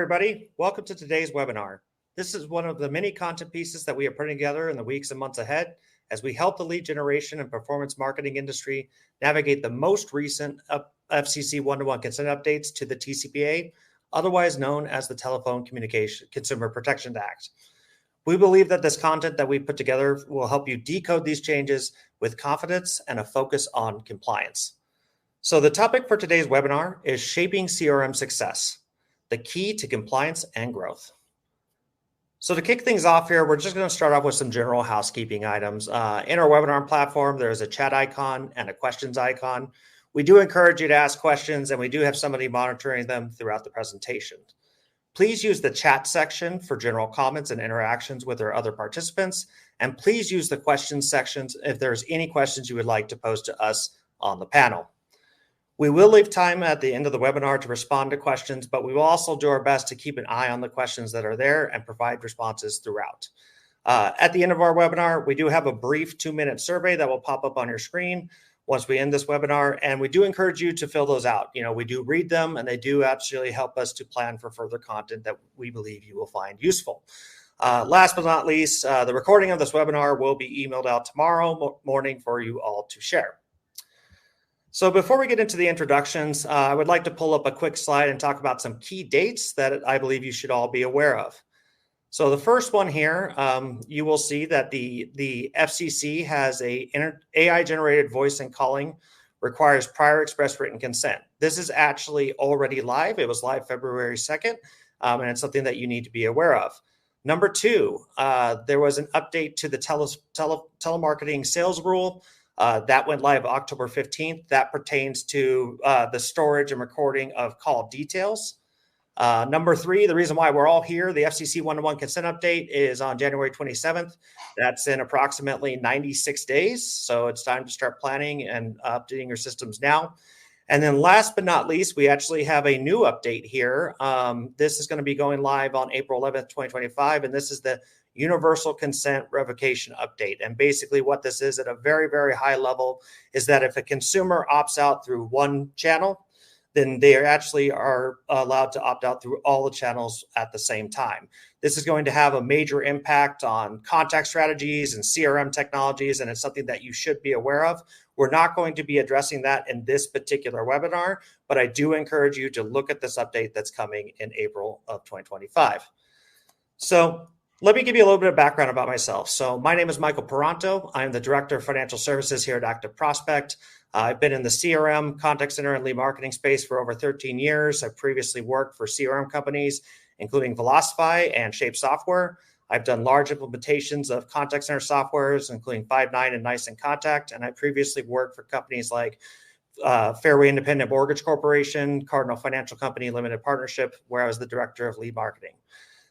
everybody. Welcome to today's webinar. This is one of the many content pieces that we are putting together in the weeks and months ahead as we help the lead generation and performance marketing industry navigate the most recent FCC one-to-one consent updates to the TCPA, otherwise known as the Telephone Communication Consumer Protection Act. We believe that this content that we put together will help you decode these changes with confidence and a focus on compliance. So the topic for today's webinar is Shaping CRM Success, the key to compliance and growth. So to kick things off here, we're just going to start off with some general housekeeping items. In our webinar platform, there's a chat icon and a questions icon. We do encourage you to ask questions, and we do have somebody monitoring them throughout the presentation. Please use the chat section for general comments and interactions with our other participants, and please use the questions sections if there's any questions you would like to pose to us on the panel. We will leave time at the end of the webinar to respond to questions, but we will also do our best to keep an eye on the questions that are there and provide responses throughout. At the end of our webinar, we do have a brief 2-minute survey that will pop up on your screen once we end this webinar, and we do encourage you to fill those out. We do read them, and they do actually help us to plan for further content that we believe you will find useful. Last but not least, the recording of this webinar will be emailed out tomorrow morning for you all to share. So before we get into the introductions, I would like to pull up a quick slide and talk about some key dates that I believe you should all be aware of. So the first one here, you will see that the FCC has a AI-generated voice and calling requires prior express written consent. This is actually already live. It was live February 2nd, and it's something that you need to be aware of. Number two, there was an update to the telemarketing sales rule. That went live October 15th. That pertains to the storage and recording of call details. Number three, the reason why we're all here, the FCC one-to-one consent update is on January 27th. That's in approximately 96 days. So it's time to start planning and updating your systems now. And then last but not least, we actually have a new update here. This is going to be going live on April 11th, 2025. And this is the Universal Consent Revocation Update. And basically what this is at a very, very high level is that if a consumer opts out through one channel, then they actually are allowed to opt out through all the channels at the same time. This is going to have a major impact on contact strategies and CRM technologies, and it's something that you should be aware of. We're not going to be addressing that in this particular webinar, but I do encourage you to look at this update that's coming in April of 2025. So let me give you a little bit of background about myself. So my name is Michael Peranto. I'm the Director of Financial Services here at Active Prospect. I've been in the CRM, contact center, and lead marketing space for over 13 years. I've previously worked for CRM companies, including Velocify and Shape Software. I've done large implementations of contact center softwares, including Five9 and Nice and Contact. And I previously worked for companies like Fairway Independent Mortgage Corporation, Cardinal Financial Company Limited Partnership, where I was the Director of Lead Marketing.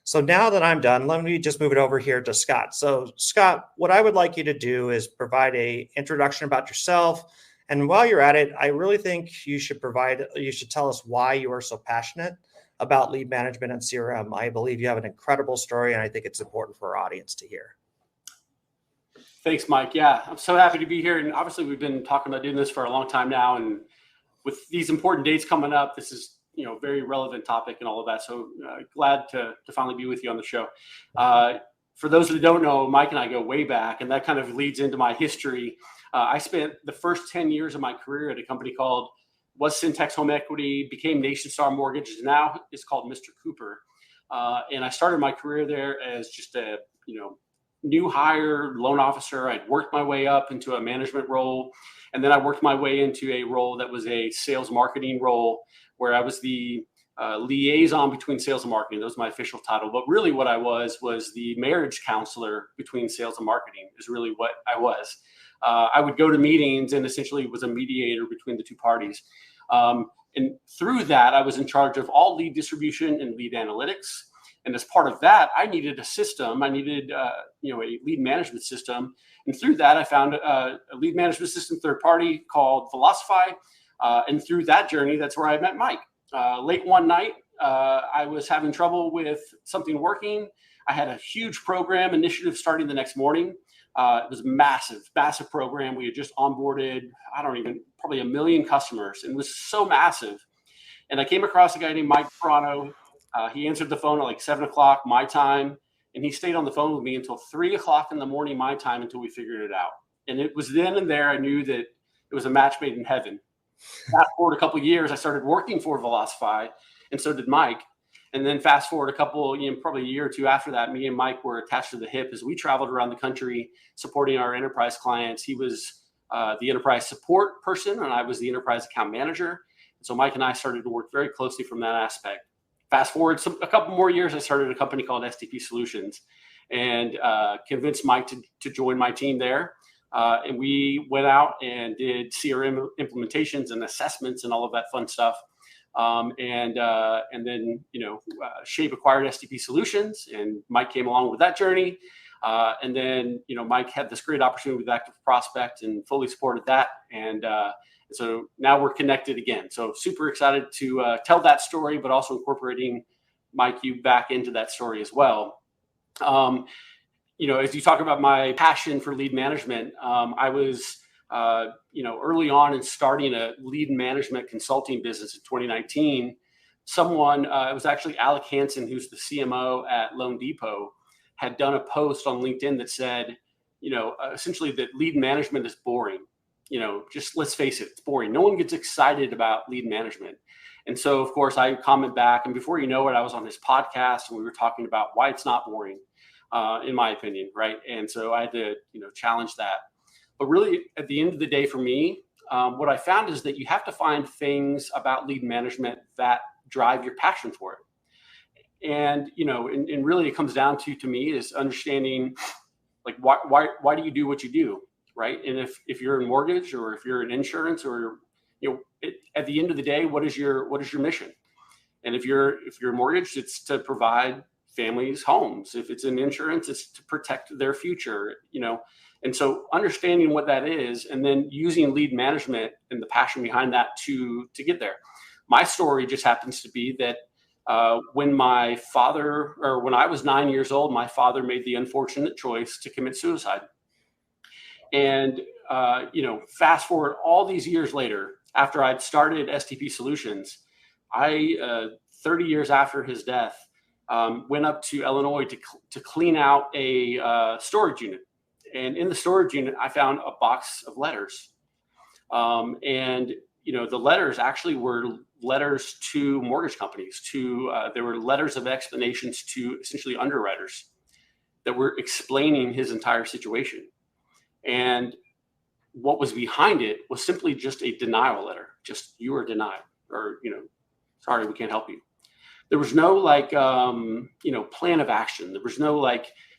So now that I'm done, let me just move it over here to Scott. So Scott, what I would like you to do is provide an introduction about yourself. And while you're at it, I really think you should tell us why you are so passionate about lead management and CRM. I believe you have an incredible story, and I think it's important for our audience to hear. Thanks, Mike. Yeah, I'm so happy to be here. And obviously, we've been talking about doing this for a long time now. And with these important dates coming up, this is very relevant topic and all of that. So glad to finally be with you on the show. For those who don't know, Mike and I go way back, and that kind of leads into my history. I spent the first 10 years of my career at a company was Syntex Home Equity, became Nation Star Mortgage, now it's called Mr. Cooper. And I started my career there as just a new hire loan officer. I'd worked my way up into a management role, and then I worked my way into a role that was a sales marketing role, where I was the liaison between sales and marketing. That was my official title. But really what I was the marriage counselor between sales and marketing is really what I was. I would go to meetings and essentially was a mediator between the two parties. And through that, I was in charge of all lead distribution and lead analytics. And as part of that, I needed a system. I needed a lead management system. And through that, I found a lead management system third party called Velocify. And through that journey, that's where I met Mike. Late one night, I was having trouble with something working. I had a huge program initiative starting the next morning. It was a massive program. We had just onboarded, probably 1 million customers. And it was so massive. And I came across a guy named Mike Peranto He answered the phone at like 7:00 my time, and he stayed on the phone with me until 3:00 in the morning my time until we figured it out. And it was then and there I knew that it was a match made in heaven. Fast forward a couple of years, I started working for Velocify, and so did Mike. And then fast forward a couple, probably a year or two after that, me and Mike were attached to the hip as we traveled around the country supporting our enterprise clients. He was the enterprise support person, and I was the enterprise account manager. And so Mike and I started to work very closely from that aspect. Fast forward a couple more years, I started a company called STP Solutions and convinced Mike to join my team there. And we went out and did CRM implementations and assessments and all of that fun stuff. And then, Shape acquired STP Solutions, and Mike came along with that journey. And then, Mike had this great opportunity with Active Prospect and fully supported that. And so now we're connected again. So super excited to tell that story, but also incorporating Mike, you back into that story as well. As you talk about my passion for lead management, I was, early on in starting a lead management consulting business in 2019. Someone, it was actually Alec Hansen, who's the CMO at Loan Depot, had done a post on LinkedIn that said, essentially that lead management is boring. Just let's face it, it's boring. No one gets excited about lead management. And so, of course, I comment back, and before you know it, I was on his podcast and we were talking about why it's not boring, in my opinion, right? And so I had to, challenge that. But really, at the end of the day, for me, what I found is that you have to find things about lead management that drive your passion for it. And, and really it comes down to me, is understanding, like, why do you do what you do, right? And if you're in mortgage or if you're in insurance or, at the end of the day, what is your mission? And if you're mortgaged, it's to provide families homes. If it's in insurance, it's to protect their future, And so understanding what that is, and then using lead management and the passion behind that to get there. My story just happens to be that when I was 9 years old, my father made the unfortunate choice to commit suicide. And, fast forward all these years later, after I'd started STP Solutions, 30 years after his death, went up to Illinois to clean out a storage unit. And in the storage unit, I found a box of letters. And the letters actually were letters to mortgage companies. There were letters of explanations to essentially underwriters that were explaining his entire situation. And what was behind it was simply just a denial letter. Just, you are denied, or, sorry, we can't help you. There was no plan of action. There was no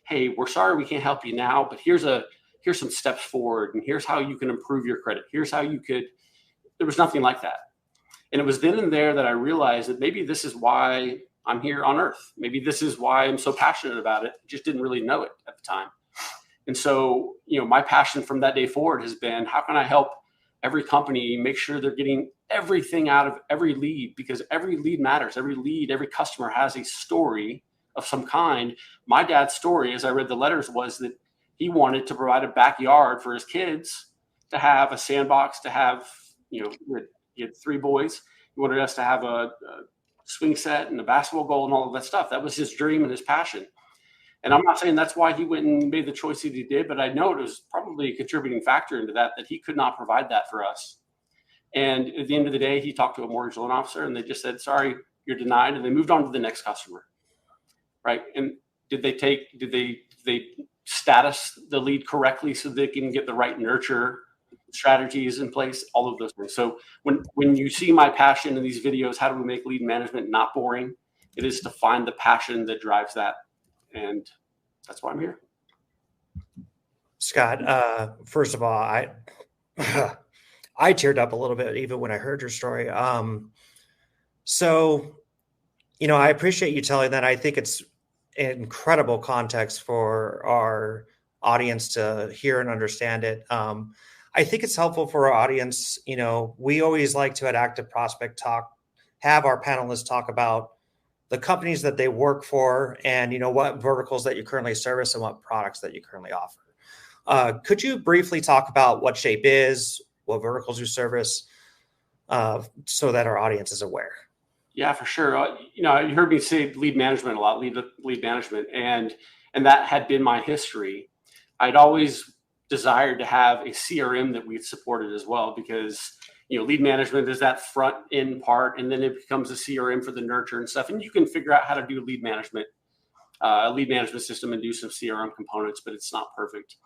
hey, we're sorry we can't help you now, but here's some steps forward, and here's how you can improve your credit. Here's how you could. There was nothing like that. And it was then and there that I realized that maybe this is why I'm here on earth. Maybe this is why I'm so passionate about it. Just didn't really know it at the time. And so, my passion from that day forward has been, how can I help every company make sure they're getting everything out of every lead? Because every lead matters. Every customer has a story of some kind. My dad's story, as I read the letters, was that he wanted to provide a backyard for his kids, to have a sandbox, to have, he had 3 boys. He wanted us to have a swing set and a basketball goal and all of that stuff. That was his dream and his passion. And I'm not saying that's why he went and made the choice that he did, but I know it was probably a contributing factor into that he could not provide that for us. And at the end of the day, he talked to a mortgage loan officer and they just said, sorry, you're denied. And they moved on to the next customer. Right. And did they status the lead correctly so they can get the right nurture strategies in place, all of those things. So when you see my passion in these videos, how do we make lead management not boring? It is to find the passion that drives that. And that's why I'm here. Scott, first of all, I teared up a little bit even when I heard your story. So, I appreciate you telling that. I think it's incredible context for our audience to hear and understand it. I think it's helpful for our audience. We always like to, at Active Prospect, have our panelists talk about the companies that they work for and, what verticals that you currently service and what products that you currently offer. Could you briefly talk about what Shape is, what verticals you service, so that our audience is aware? Yeah, for sure. You heard me say lead management a lot, lead management, and that had been my history. I'd always desired to have a CRM that we'd supported as well, because lead management is that front end part, and then it becomes a CRM for the nurture and stuff. And you can figure out how to do a lead management system, and do some CRM components, but it's not perfect.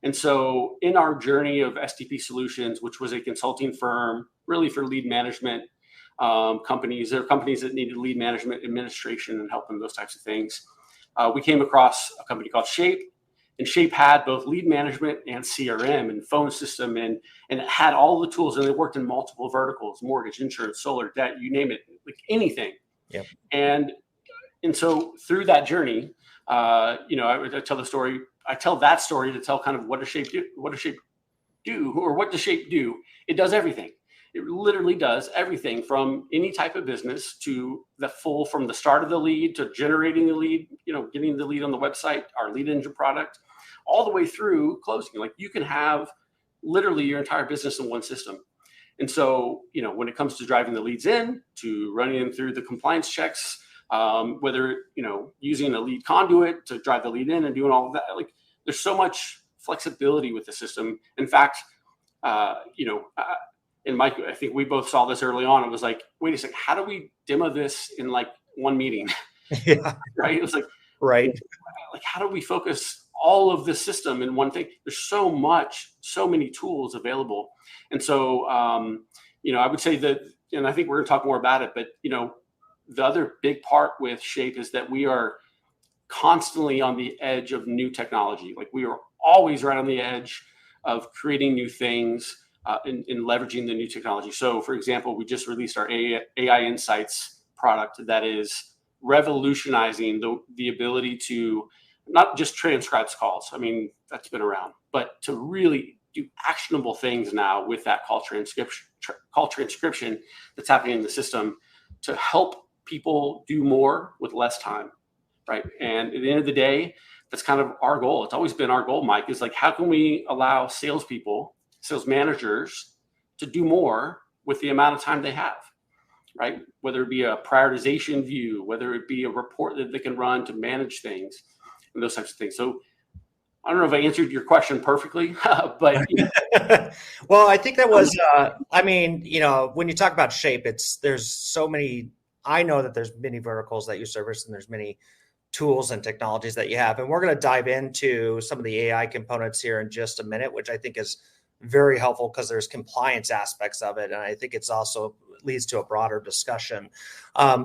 And so in our journey of STP Solutions, which was a consulting firm really for lead management companies, there are companies that needed lead management administration and help them, those types of things. We came across a company called Shape, and Shape had both lead management and CRM and phone system, and it had all the tools, and they worked in multiple verticals: mortgage, insurance, solar, debt, you name it, like anything. Yep. And so through that journey, I tell the story. I tell that story to tell kind of what does Shape do? What does Shape do? Or what does Shape do? It does everything. It literally does everything from any type of business to from the start of the lead to generating the lead, getting the lead on the website, our lead engine product, all the way through closing. Like, you can have literally your entire business in one system. And so, when it comes to driving the leads in, to running them through the compliance checks, whether, using a lead conduit to drive the lead in and doing all of that, like, there's so much flexibility with the system. In fact, and Mike, I think we both saw this early on. It was like, wait a second, how do we demo this in like one meeting? Yeah. Right. It was like, right. Like, how do we focus all of the system in one thing? There's so many tools available. And so, I would say that, and I think we're going to talk more about it, but, the other big part with Shape is that we are constantly on the edge of new technology. Like, we are always right on the edge of creating new things and leveraging the new technology. So, for example, we just released our AI Insights product that is revolutionizing the ability to not just transcribe calls. I mean, that's been around, but to really do actionable things now with that call transcription that's happening in the system to help people do more with less time, right? And at the end of the day, that's kind of our goal. It's always been our goal, Mike, is like, how can we allow salespeople, sales managers, to do more with the amount of time they have, right? Whether it be a prioritization view, whether it be a report that they can run to manage things, and those types of things. So I don't know if I answered your question perfectly, but well, I think that was, when you talk about Shape, there's so many. I know that there's many verticals that you service, and there's many tools and technologies that you have. And we're going to dive into some of the AI components here in just a minute, which I think is very helpful because there's compliance aspects of it. And I think it's also leads to a broader discussion.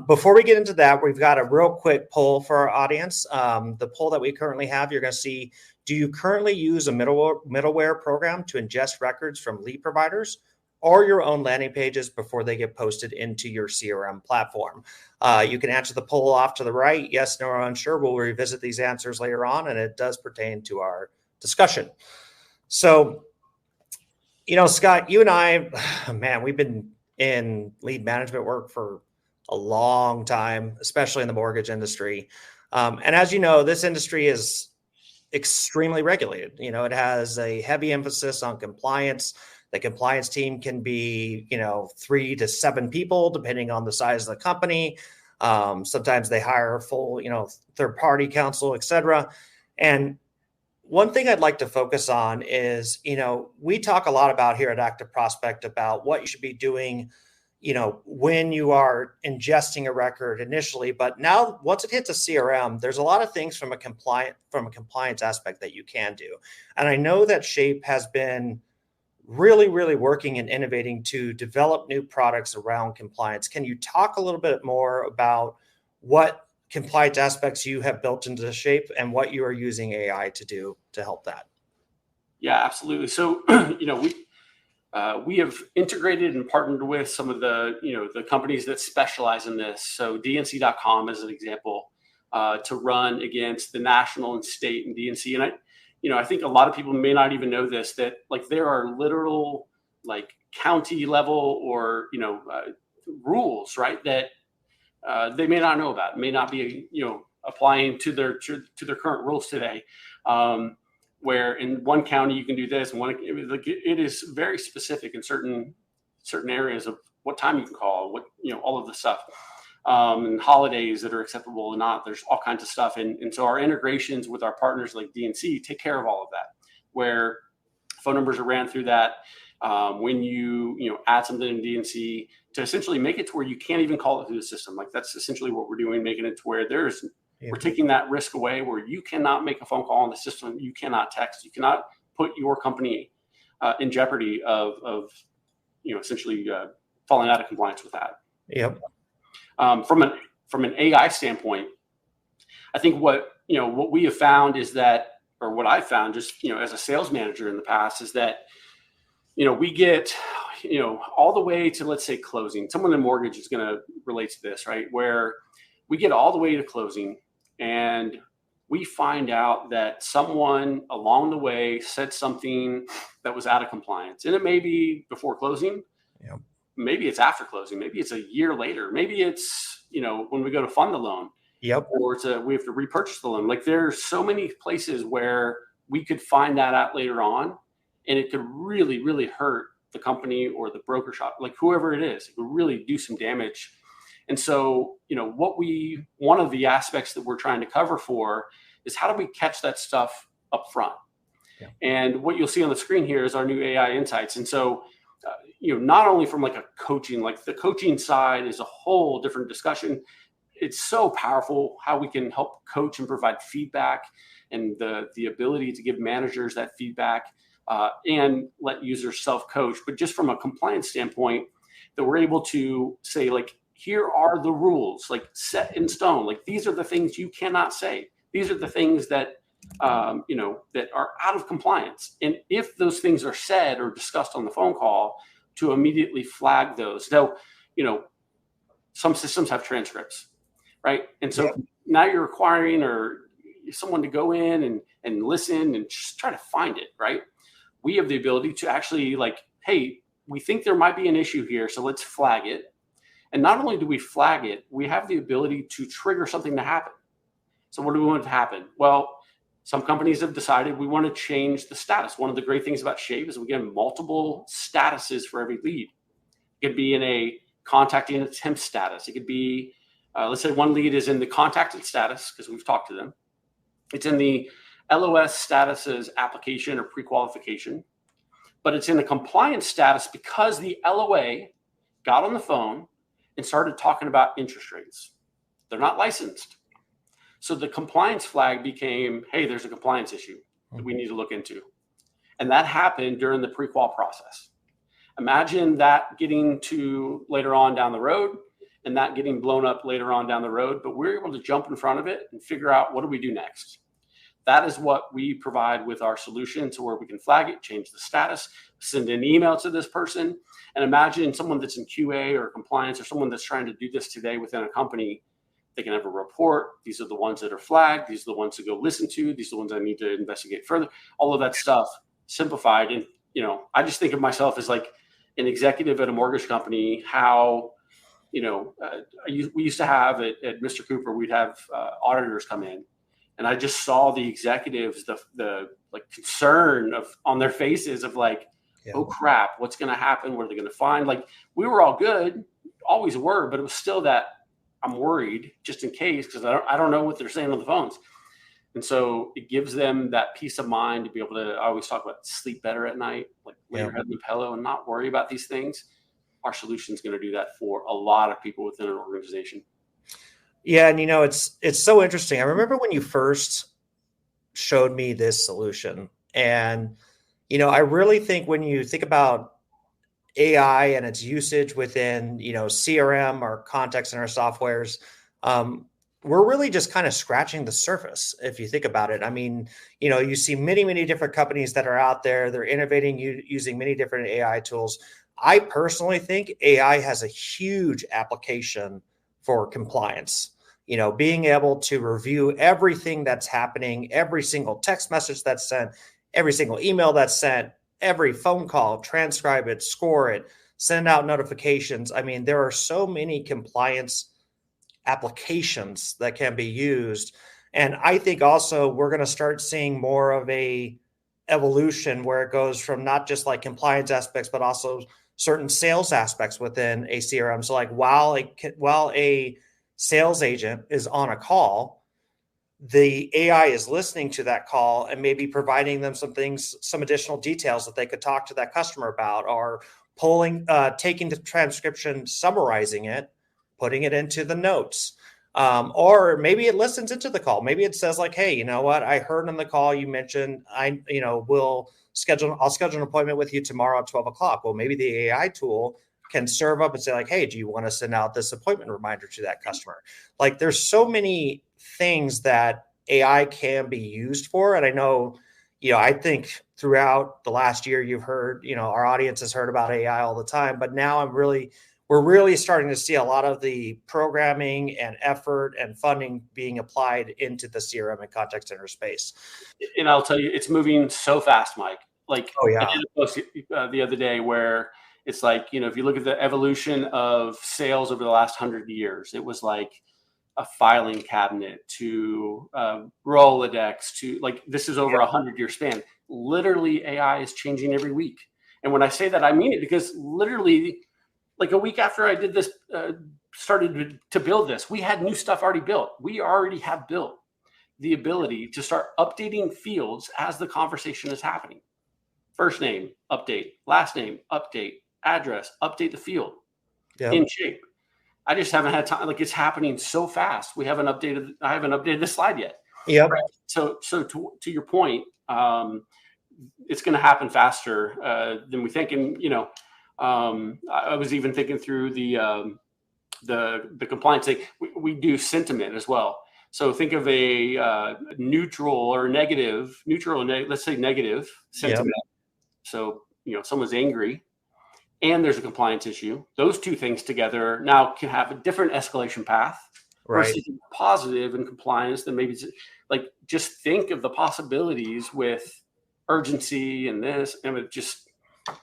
Before we get into that, we've got a real quick poll for our audience. The poll that we currently have, you're going to see, do you currently use a middleware program to ingest records from lead providers or your own landing pages before they get posted into your CRM platform? You can answer the poll off to the right, yes, no, or unsure. We'll revisit these answers later on, and it does pertain to our discussion. So, Scott, you and I, man, we've been in lead management work for a long time, especially in the mortgage industry. And as you know, this industry is extremely regulated. It has a heavy emphasis on compliance. The compliance team can be, 3 to 7 people, depending on the size of the company. Sometimes they hire a full, third-party counsel, et cetera. And one thing I'd like to focus on is, we talk a lot about here at Active Prospect about what you should be doing, when you are ingesting a record initially. But now, once it hits a CRM, there's a lot of things from a compliance aspect that you can do. And I know that Shape has been really, really working and innovating to develop new products around compliance. Can you talk a little bit more about what compliance aspects you have built into the Shape and what you are using AI to do to help that? Yeah, absolutely. So, we have integrated and partnered with some of the, the companies that specialize in this. So DNC.com is an example to run against the national and state and DNC. And I think a lot of people may not even know this, that like there are literal like county level or, rules, right, that they may not know about, may not be, applying to their current rules today. Where in one county you can do this, and it is very specific in certain areas of what time you can call, what, all of the stuff. and holidays that are acceptable or not. There's all kinds of stuff. And so our integrations with our partners like DNC take care of all of that, where phone numbers are ran through that. When you add something in DNC to essentially make it to where you can't even call it through the system. Like that's essentially what we're doing, making it to where we're taking that risk away, where you cannot make a phone call on the system, you cannot text, you cannot put your company in jeopardy of essentially falling out of compliance with that. Yep. From an AI standpoint, I think what we have found is that, or what I've found just as a sales manager in the past, is that we get all the way to, let's say, closing. Someone in mortgage is going to relate to this, right? Where we get all the way to closing and we find out that someone along the way said something that was out of compliance. And it may be before closing. Yep. Maybe it's after closing. Maybe it's a year later. Maybe it's, when we go to fund the loan. Yep. Or we have to repurchase the loan. Like there's so many places where we could find that out later on, and it could really, really hurt the company or the broker shop, like whoever it is. It could really do some damage. And so, one of the aspects that we're trying to cover for is how do we catch that stuff up front? Yeah. And what you'll see on the screen here is our new AI insights. And so, not only from like a coaching, like the coaching side is a whole different discussion. It's so powerful how we can help coach and provide feedback, and the ability to give managers that feedback and let users self-coach. But just from a compliance standpoint, that we're able to say, like, here are the rules, like set in stone. Like these are the things you cannot say. These are the things that that are out of compliance. And if those things are said or discussed on the phone call, to immediately flag those. Now, some systems have transcripts, right? And so now you're requiring someone to go in and listen and just try to find it, right? We have the ability to actually hey, we think there might be an issue here, so let's flag it. And not only do we flag it, we have the ability to trigger something to happen. So what do we want to happen? Well, some companies have decided we want to change the status. One of the great things about Shave is we get multiple statuses for every lead. It could be in a contacting attempt status. It could be, let's say one lead is in the contacted status because we've talked to them. It's in the LOS status as application or pre-qualification, but it's in the compliance status because the LOA got on the phone and started talking about interest rates. They're not licensed. So the compliance flag became, hey, there's a compliance issue that we need to look into. And that happened during the pre-qual process. Imagine that getting to later on down the road and that getting blown up later on down the road, but we're able to jump in front of it and figure out what do we do next. That is what we provide with our solution, to where we can flag it, change the status, send an email to this person. And imagine someone that's in QA or compliance, or someone that's trying to do this today within a company. They can have a report. These are the ones that are flagged. These are the ones to go listen to. These are the ones I need to investigate further. All of that stuff simplified. And, I just think of myself as like an executive at a mortgage company, how, we used to have at Mr. Cooper, we'd have auditors come in. And I just saw the executives, the concern on their faces of oh crap, what's going to happen? What are they going to find? Like, we were all good, always were, but it was still that I'm worried just in case, because I don't know what they're saying on the phones. And so it gives them that peace of mind to be able to, I always talk about sleep better at night, like lay your head on the pillow and not worry about these things. Our solution is going to do that for a lot of people within an organization. Yeah. And it's so interesting. I remember when you first showed me this solution, and, I really think when you think about AI and its usage within, CRM or contact center softwares, we're really just kind of scratching the surface. If you think about it, I mean, you see many, many different companies that are out there. They're innovating using many different AI tools. I personally think AI has a huge application for compliance. Being able to review everything that's happening, every single text message that's sent, every single email that's sent, every phone call, transcribe it, score it, send out notifications. I mean, there are so many compliance applications that can be used. And I think also we're going to start seeing more of a evolution where it goes from not just like compliance aspects, but also certain sales aspects within a CRM. So while a sales agent is on a call, the AI is listening to that call and maybe providing them some things, some additional details that they could talk to that customer about, or taking the transcription, summarizing it, putting it into the notes. Or maybe it listens into the call. Maybe it says like, hey, you know what? I heard on the call you mentioned I'll schedule an appointment with you tomorrow at 12 o'clock. Well, maybe the AI tool can serve up and say like, hey, do you want to send out this appointment reminder to that customer? Like there's so many things that AI can be used for. And I know, I think throughout the last year, you've heard, our audience has heard about AI all the time, but now we're really starting to see a lot of the programming and effort and funding being applied into the CRM and contact center space. And I'll tell you, it's moving so fast, Mike. Like, oh yeah, I did a post the other day where it's like, if you look at the evolution of sales over the last 100 years, it was like a filing cabinet to Rolodex to like, this is over 100-year span. Literally, AI is changing every week. And when I say that, I mean it, because literally, like a week after I did this, started to build this, we had new stuff already built. We already have built the ability to start updating fields as the conversation is happening. First name, update. Last name, update. Address, update the field in shape. I just haven't had time. Like, it's happening so fast. I haven't updated this slide yet. Yeah. Right? So to your point, it's going to happen faster than we think. And, I was even thinking through the compliance thing. We do sentiment as well. So think of a neutral or negative, let's say negative sentiment. Yep. So, someone's angry and there's a compliance issue. Those two things together now can have a different escalation path. Right. Versus positive and compliance. Then maybe like, just think of the possibilities with urgency and this, and it just,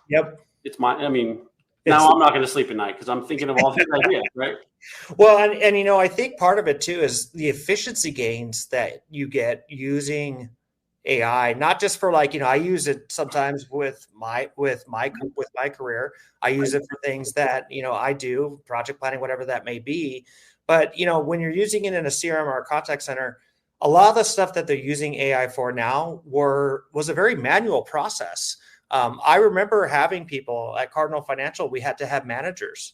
yep. Now I'm not going to sleep at night because I'm thinking of all these ideas, right? Well, and I think part of it too is the efficiency gains that you get using AI, not just for like, I use it sometimes with my career. I use it for things that, I do, project planning, whatever that may be. But, when you're using it in a CRM or a contact center, a lot of the stuff that they're using AI for now was a very manual process. I remember having people at Cardinal Financial, we had to have managers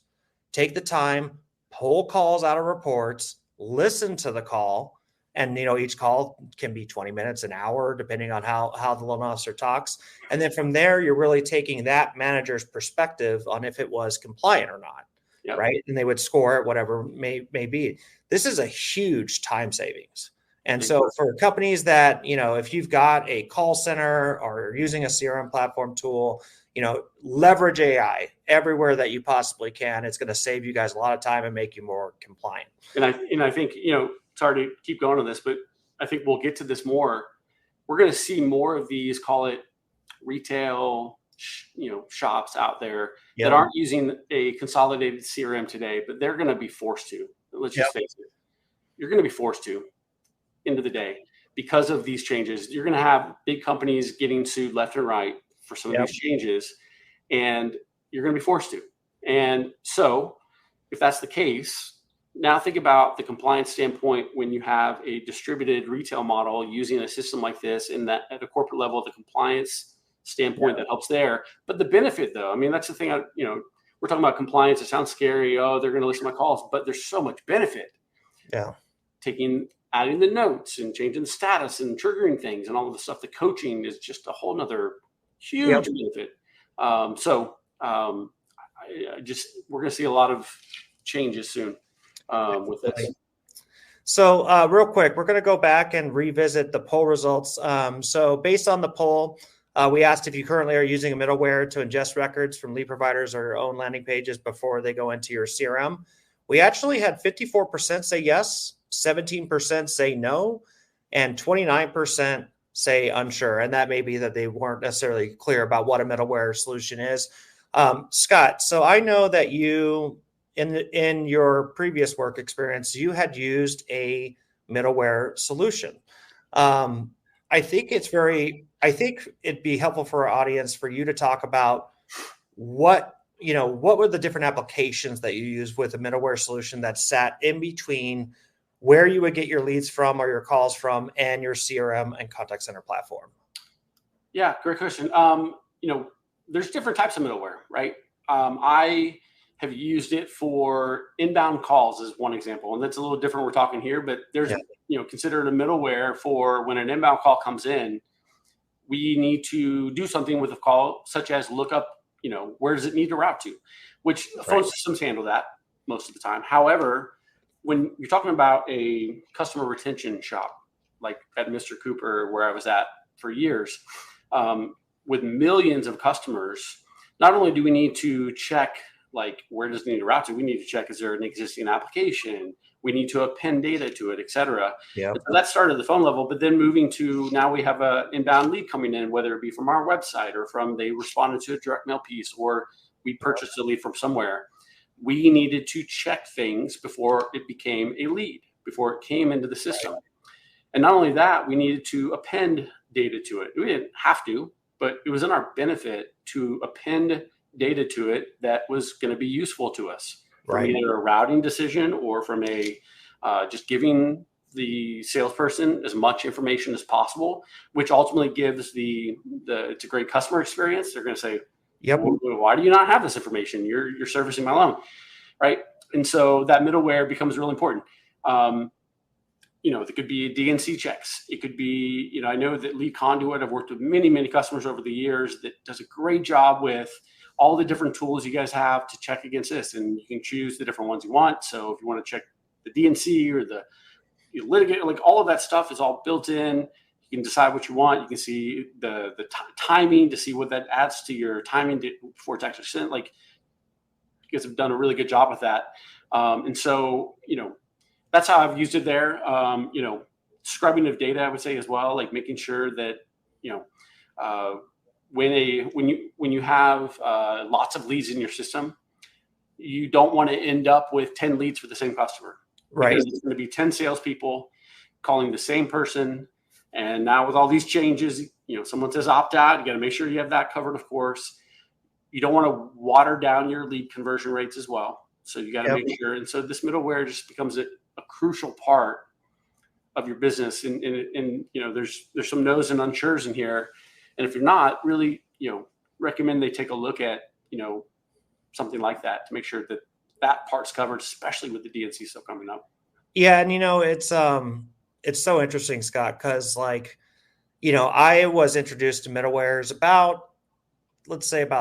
take the time, pull calls out of reports, listen to the call. And, each call can be 20 minutes, an hour, depending on how the loan officer talks. And then from there, you're really taking that manager's perspective on if it was compliant or not. Yep. Right. And they would score it, whatever may be. This is a huge time savings. And so for companies that, if you've got a call center or using a CRM platform tool, leverage AI everywhere that you possibly can. It's going to save you guys a lot of time and make you more compliant. And I think, sorry to keep going on this, but I think we'll get to this more. We're going to see more of these, call it retail, shops out there that aren't using a consolidated CRM today, but they're going to be forced to. Let's just face it. You're going to be forced to, end of the day, because of these changes. You're going to have big companies getting sued left and right for some of these changes, and you're going to be forced to. And so if that's the case, now think about the compliance standpoint when you have a distributed retail model using a system like this, and that at a corporate level, the compliance standpoint that helps there. But the benefit, though, that's the thing. We're talking about compliance. It sounds scary. Oh, they're going to listen to my calls, but there's so much benefit. Yeah, adding the notes and changing the status and triggering things and all of the stuff. The coaching is just a whole nother huge benefit. We're going to see a lot of changes soon with this. So real quick, we're going to go back and revisit the poll results. So based on the poll, we asked if you currently are using a middleware to ingest records from lead providers or your own landing pages before they go into your CRM. We actually had 54% say yes, 17% say no, and 29% say unsure. And that may be that they weren't necessarily clear about what a middleware solution is. Scott, so I know that you, in your previous work experience, you had used a middleware solution. I think it'd be helpful for our audience for you to talk about what what were the different applications that you use with a middleware solution that sat in between where you would get your leads from or your calls from and your CRM and contact center platform? Yeah, great question. There's different types of middleware, right? I have used it for inbound calls as one example, and that's a little different. We're talking here, but there's, consider it a middleware for when an inbound call comes in, we need to do something with the call, such as look up, where does it need to route to, which phone systems handle that most of the time. However, when you're talking about a customer retention shop, like at Mr. Cooper, where I was at for years, with millions of customers, not only do we need to check, like, where does it need to route to, we need to check, is there an existing application? We need to append data to it, et cetera. Yeah. So that started at the phone level, but then moving to now we have an inbound lead coming in, whether it be from our website or from they responded to a direct mail piece or we purchased a lead from somewhere. We needed to check things before it became a lead, before it came into the system. Right. And not only that, we needed to append data to it. We didn't have to, but it was in our benefit to append data to it that was going to be useful to us. From either a routing decision or from a just giving the salesperson as much information as possible, which ultimately gives it's a great customer experience. They're going to say, "Yep, why do you not have this information? You're servicing my loan," right? And so that middleware becomes really important. It could be DNC checks. It could be, I know that Lead Conduit, I've worked with many, many customers over the years that does a great job with all the different tools you guys have to check against this, and you can choose the different ones you want. So if you want to check the DNC or the litigant, like all of that stuff is all built in. You can decide what you want. You can see the timing to see what that adds to your timing before it's actually sent. Like, you guys have done a really good job with that. And so, that's how I've used it there. Scrubbing of data, I would say as well, like making sure that, when you have lots of leads in your system, you don't want to end up with 10 leads for the same customer. Right. Because it's going to be 10 salespeople calling the same person. And now with all these changes, someone says opt out. You got to make sure you have that covered, of course. You don't want to water down your lead conversion rates as well. So you got to make sure. And so this middleware just becomes a crucial part of your business. And there's some knows and unsures in here. And if you're not, really, recommend they take a look at, something like that to make sure that part's covered, especially with the DNC stuff coming up. Yeah. And, it's so interesting, Scott, because I was introduced to middlewares about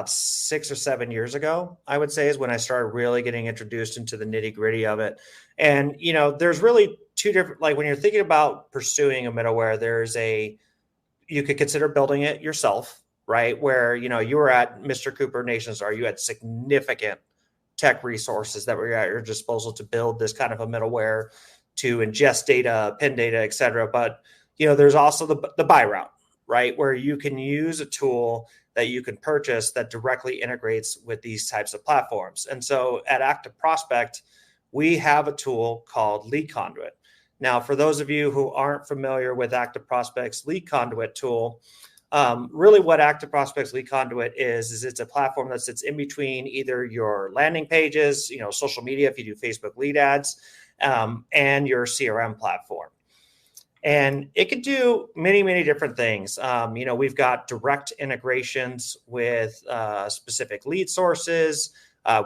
6 or 7 years ago, I would say, is when I started really getting introduced into the nitty gritty of it. And, there's really two different, like when you're thinking about pursuing a middleware, you could consider building it yourself, right? Where, you were at Mr. Cooper NationStar, you had significant tech resources that were at your disposal to build this kind of a middleware to ingest data, pin data, et cetera. But, there's also the buy route, right? Where you can use a tool that you can purchase that directly integrates with these types of platforms. And so at Active Prospect, we have a tool called Lead Conduit. Now, for those of you who aren't familiar with Active Prospect's Lead Conduit tool, really what Active Prospect's Lead Conduit is it's a platform that sits in between either your landing pages, social media, if you do Facebook lead ads, and your CRM platform. And it can do many, many different things. We've got direct integrations with specific lead sources.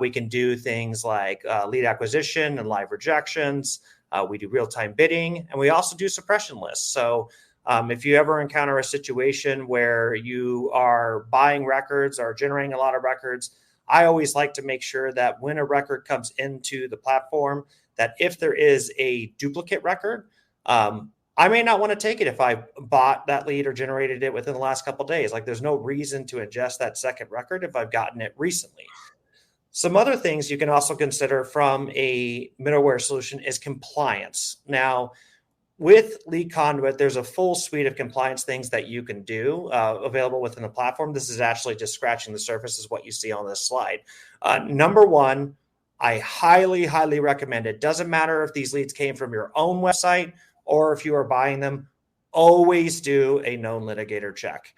We can do things like lead acquisition and live rejections. We do real-time bidding, and we also do suppression lists. So if you ever encounter a situation where you are buying records or generating a lot of records, I always like to make sure that when a record comes into the platform, that if there is a duplicate record, I may not want to take it if I bought that lead or generated it within the last couple of days. Like, there's no reason to ingest that second record if I've gotten it recently. Some other things you can also consider from a middleware solution is compliance. Now, with Lead Conduit, there's a full suite of compliance things that you can do available within the platform. This is actually just scratching the surface, is what you see on this slide. Number one, I highly, highly recommend it. Doesn't matter if these leads came from your own website or if you are buying them, always do a known litigator check.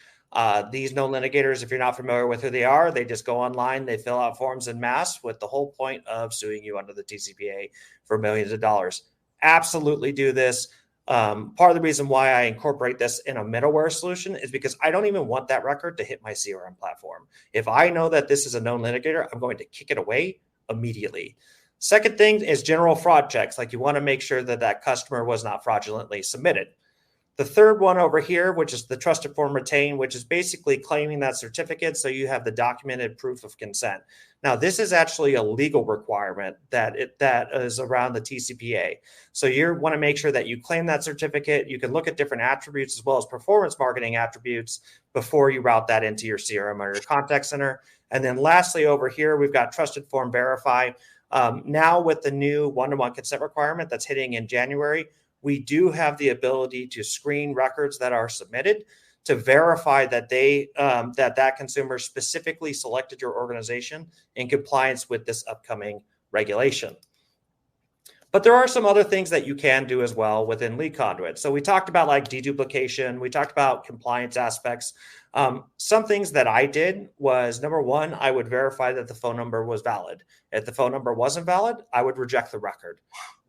These known litigators, if you're not familiar with who they are, they just go online, they fill out forms en masse with the whole point of suing you under the TCPA for millions of dollars. Absolutely do this. Part of the reason why I incorporate this in a middleware solution is because I don't even want that record to hit my CRM platform. If I know that this is a known litigator, I'm going to kick it away immediately. Second thing is general fraud checks. Like, you want to make sure that that customer was not fraudulently submitted. The third one over here, which is the trusted form retain, which is basically claiming that certificate so you have the documented proof of consent. Now, this is actually a legal requirement that is around the TCPA. So you want to make sure that you claim that certificate. You can look at different attributes as well as performance marketing attributes before you route that into your CRM or your contact center. And then lastly, over here, we've got trusted form verify. Now with the new one-to-one consent requirement that's hitting in January, we do have the ability to screen records that are submitted to verify that that consumer specifically selected your organization in compliance with this upcoming regulation. But there are some other things that you can do as well within lead conduit. So we talked about like deduplication. We talked about compliance aspects. Some things that I did was, number one, I would verify that the phone number was valid. If the phone number wasn't valid, I would reject the record.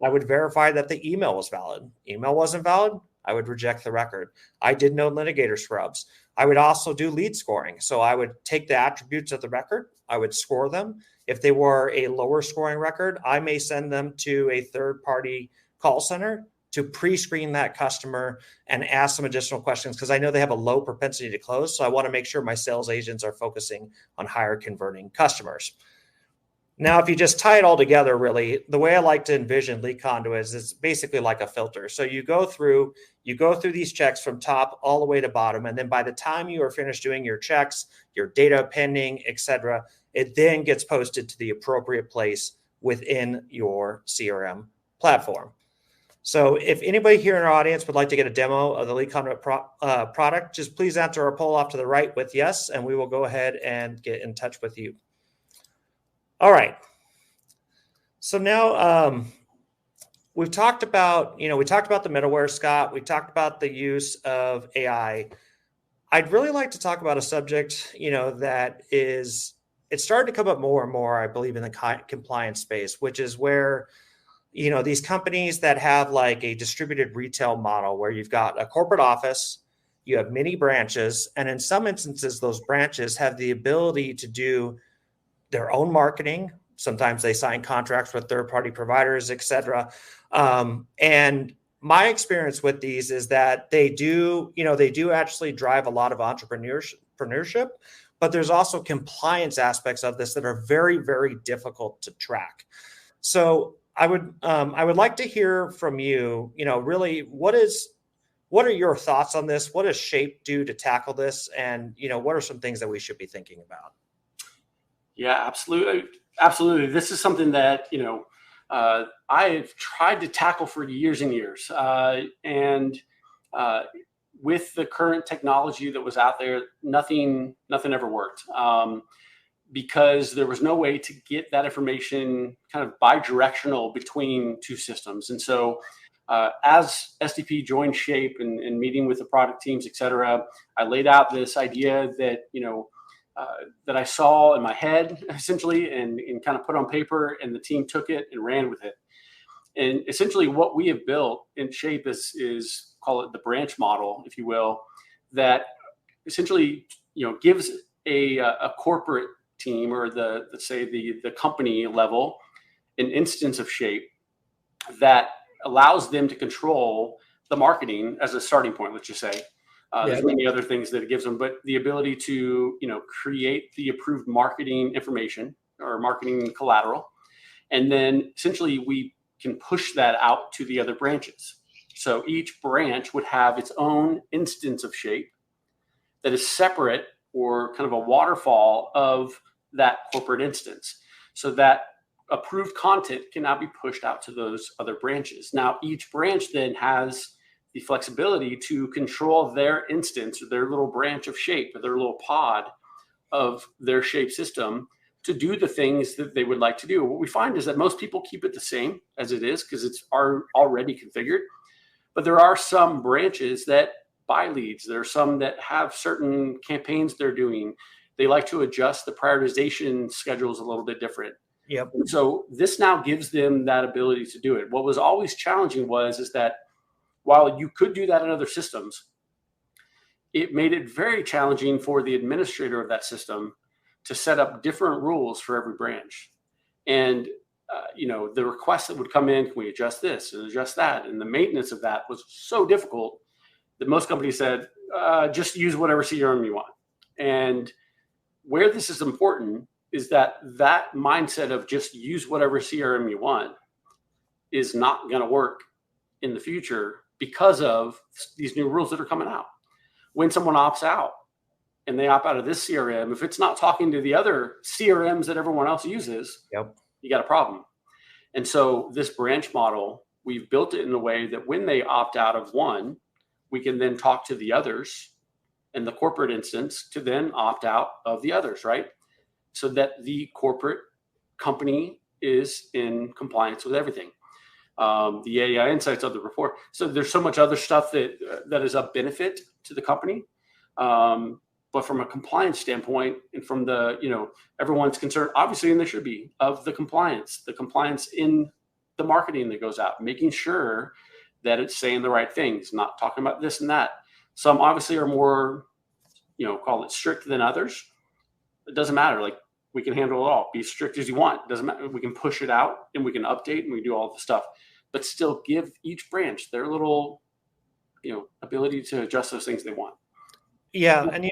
I would verify that the email was valid. Email wasn't valid, I would reject the record. I did known litigator scrubs. I would also do lead scoring. So I would take the attributes of the record, I would score them. If they were a lower scoring record, I may send them to a third-party call center to pre-screen that customer and ask some additional questions, because I know they have a low propensity to close. So I want to make sure my sales agents are focusing on higher converting customers. Now, if you just tie it all together, really, the way I like to envision lead conduit is basically like a filter. So you go through these checks from top all the way to bottom. And then by the time you are finished doing your checks, your data pending, et cetera, it then gets posted to the appropriate place within your CRM platform. So if anybody here in our audience would like to get a demo of the lead conduit product, just please answer our poll off to the right with yes, and we will go ahead and get in touch with you. All right. So now we've talked about, the middleware, Scott. We talked about the use of AI. I'd really like to talk about a subject, it's starting to come up more and more, I believe, in the compliance space, which is where, these companies that have like a distributed retail model where you've got a corporate office, you have many branches, and in some instances, those branches have the ability to do their own marketing. Sometimes they sign contracts with third-party providers, et cetera. And my experience with these is that they do actually drive a lot of entrepreneurship, but there's also compliance aspects of this that are very, very difficult to track. So I would like to hear from you, really, what are your thoughts on this? What does Shape do to tackle this? And, what are some things that we should be thinking about? Yeah, absolutely. Absolutely. This is something that, I've tried to tackle for years and years. With the current technology that was out there, nothing ever worked, because there was no way to get that information kind of bi-directional between two systems. And so as SDP joined Shape and meeting with the product teams, et cetera, I laid out this idea that, that I saw in my head, essentially, and kind of put on paper, and the team took it and ran with it. And essentially what we have built in Shape is call it the branch model, if you will, that essentially, gives a corporate team, or the company level, an instance of Shape that allows them to control the marketing as a starting point, let's just say. There's many other things that it gives them, but the ability to, create the approved marketing information or marketing collateral. And then essentially we can push that out to the other branches. So each branch would have its own instance of Shape that is separate, or kind of a waterfall of that corporate instance, so that approved content can now be pushed out to those other branches. Now, each branch then has the flexibility to control their instance, or their little branch of Shape, or their little pod of their Shape system, to do the things that they would like to do. What we find is that most people keep it the same as it is, because it's already configured. But there are some branches that, buy leads. There are some that have certain campaigns they're doing. They like to adjust the prioritization schedules a little bit different. Yep. And so this now gives them that ability to do it. What was always challenging is that while you could do that in other systems, it made it very challenging for the administrator of that system to set up different rules for every branch. And the requests that would come in, can we adjust this and adjust that? And the maintenance of that was so difficult that most companies said, just use whatever CRM you want. And where this is important is that mindset of just use whatever CRM you want is not going to work in the future because of these new rules that are coming out. When someone opts out and they opt out of this CRM, if it's not talking to the other CRMs that everyone else uses, yep, you got a problem. And so this branch model, we've built it in a way that when they opt out of one, we can then talk to the others and the corporate instance to then opt out of the others, right? So that the corporate company is in compliance with everything. The AI insights of the report. So there's so much other stuff that is a benefit to the company. But from a compliance standpoint and from everyone's concerned, obviously, and there should be, of the compliance in the marketing that goes out, making sure that it's saying the right things, not talking about this and that. Some obviously are more, call it strict than others. It doesn't matter. Like, we can handle it all. Be as strict as you want. It doesn't matter. We can push it out and we can update and we do all the stuff, but still give each branch their little, ability to adjust those things they want. Yeah. And,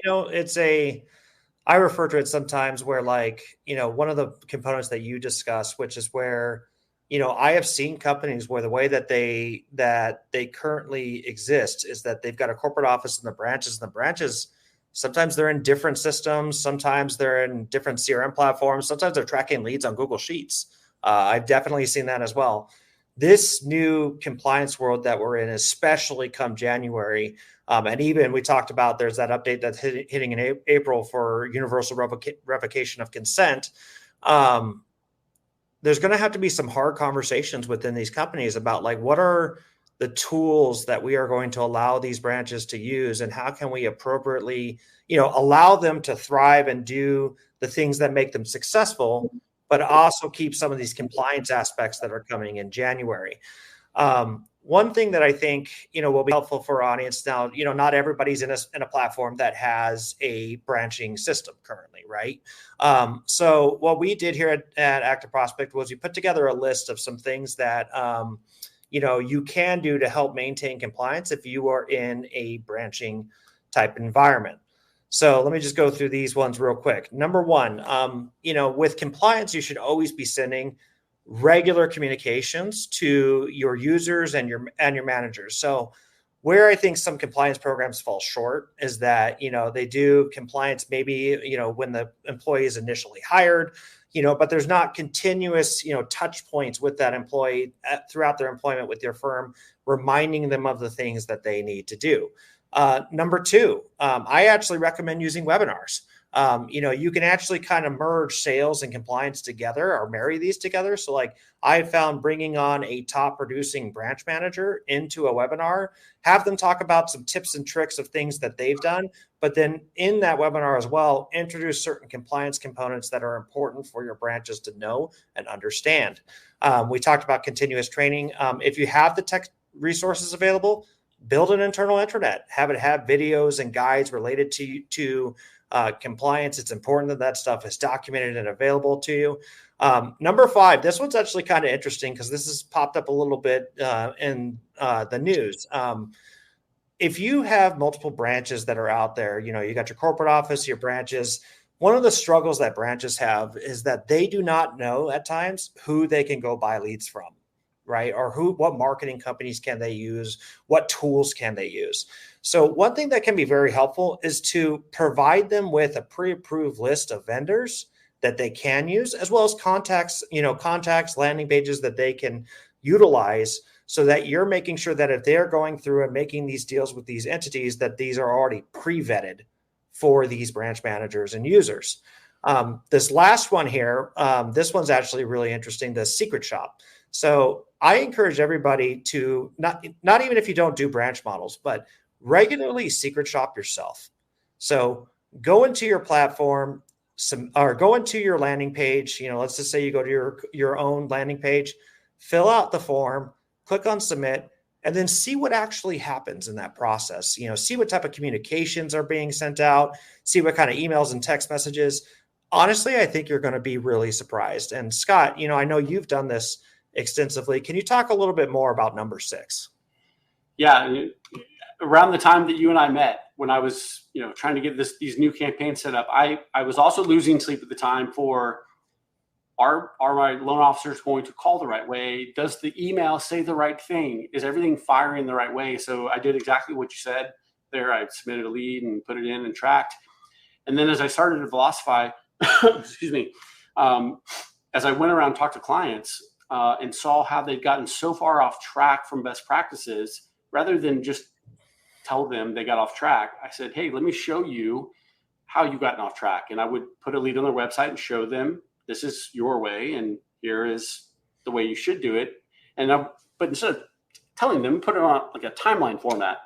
I refer to it sometimes where one of the components that you discussed, which is where, I have seen companies where the way that they currently exist is that they've got a corporate office in the branches, sometimes they're in different systems. Sometimes they're in different CRM platforms. Sometimes they're tracking leads on Google Sheets. I've definitely seen that as well. This new compliance world that we're in, especially come January, and even we talked about there's that update that's hitting in April for universal revocation of consent. There's going to have to be some hard conversations within these companies about what are the tools that we are going to allow these branches to use, and how can we appropriately, allow them to thrive and do the things that make them successful, but also keep some of these compliance aspects that are coming in January. One thing that I think, will be helpful for our audience now, not everybody's in a platform that has a branching system currently, right? So what we did here at Active Prospect was we put together a list of some things that, you can do to help maintain compliance if you are in a branching type environment. So let me just go through these ones real quick. Number one, with compliance, you should always be sending regular communications to your users and your managers. So where I think some compliance programs fall short is that, they do compliance maybe, when the employee is initially hired, but there's not continuous, touch points with that employee throughout their employment with your firm, reminding them of the things that they need to do. Number two, I actually recommend using webinars. You can actually kind of merge sales and compliance together or marry these together. So I found bringing on a top producing branch manager into a webinar, have them talk about some tips and tricks of things that they've done, but then in that webinar as well, introduce certain compliance components that are important for your branches to know and understand. We talked about continuous training. If you have the tech resources available, build an internal intranet, have it have videos and guides related to compliance. It's important that stuff is documented and available to you. Number five, this one's actually kind of interesting because this has popped up a little bit in the news. If you have multiple branches that are out there, you got your corporate office, your branches. One of the struggles that branches have is that they do not know at times who they can go buy leads from, right? Or what marketing companies can they use? What tools can they use? So one thing that can be very helpful is to provide them with a pre-approved list of vendors that they can use, as well as contacts, landing pages that they can utilize, so that you're making sure that if they're going through and making these deals with these entities, that these are already pre-vetted for these branch managers and users. This last one here, this one's actually really interesting, the secret shop. So I encourage everybody to not even if you don't do branch models, but regularly secret shop yourself. So go into your platform, or go into your landing page. Let's just say you go to your own landing page, fill out the form, click on submit, and then see what actually happens in that process. See what type of communications are being sent out, see what kind of emails and text messages. Honestly, I think you're going to be really surprised. And Scott, I know you've done this extensively. Can you talk a little bit more about number 6? Yeah. Around the time that you and I met, when I was, trying to get these new campaigns set up, I was also losing sleep at the time for, are my loan officers going to call the right way? Does the email say the right thing? Is everything firing the right way? So I did exactly what you said there. I submitted a lead and put it in and tracked. And then as I started to Velocify, excuse me, as I went around and talked to clients and saw how they'd gotten so far off track from best practices, rather than just tell them they got off track, I said, hey, let me show you how you gotten off track. And I would put a lead on their website and show them, this is your way, and here is the way you should do it. But instead of telling them, put it on like a timeline format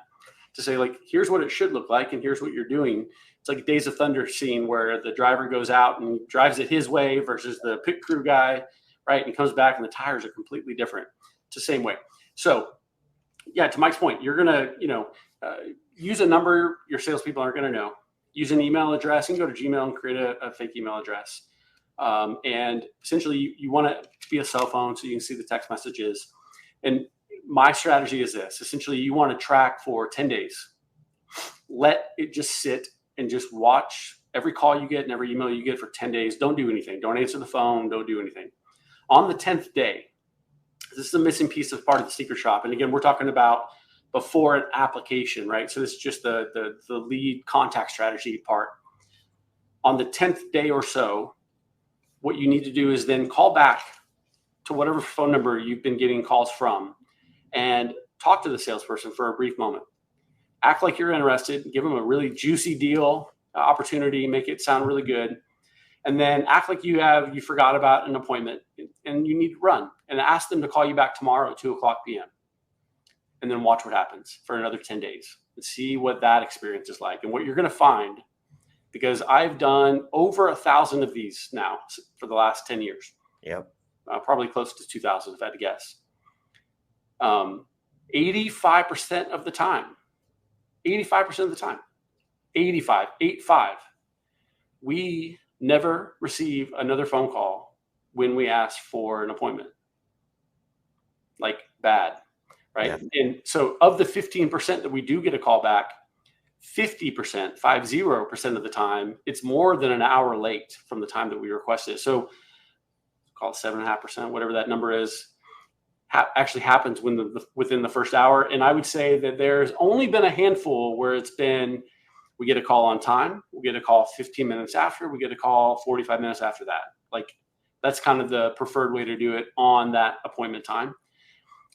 to say, like, here's what it should look like, and here's what you're doing. It's like a Days of Thunder scene where the driver goes out and drives it his way versus the pit crew guy, right? And he comes back and the tires are completely different. It's the same way. So, yeah, to Mike's point, you're gonna, use a number your salespeople aren't going to know. Use an email address. You can go to Gmail and create a fake email address. And essentially, you want it to be a cell phone so you can see the text messages. And my strategy is this. Essentially, you want to track for 10 days. Let it just sit and just watch every call you get and every email you get for 10 days. Don't do anything. Don't answer the phone. Don't do anything. On the 10th day, this is a missing piece of part of the secret shop. And again, we're talking about before an application, right? So this is just the lead contact strategy part. On the 10th day or so, what you need to do is then call back to whatever phone number you've been getting calls from and talk to the salesperson for a brief moment. Act like you're interested, give them a really juicy deal, opportunity, make it sound really good. And then act like you forgot about an appointment and you need to run, and ask them to call you back tomorrow at 2:00 p.m. And then watch what happens for another 10 days and see what that experience is like. And what you're going to find, because I've done over 1,000 of these now for the last 10 years. Yep. Probably close to 2,000 if I had to guess. 85% of the time, 85, we never receive another phone call when we ask for an appointment. Like, bad. Right. Yeah. And so of the 15% that we do get a call back, 50% of the time, it's more than an hour late from the time that we requested it. So call it 7.5%, whatever that number is, actually happens within the first hour. And I would say that there's only been a handful where it's been, we get a call on time, we get a call 15 minutes after, we get a call 45 minutes after that. Like, that's kind of the preferred way to do it on that appointment time.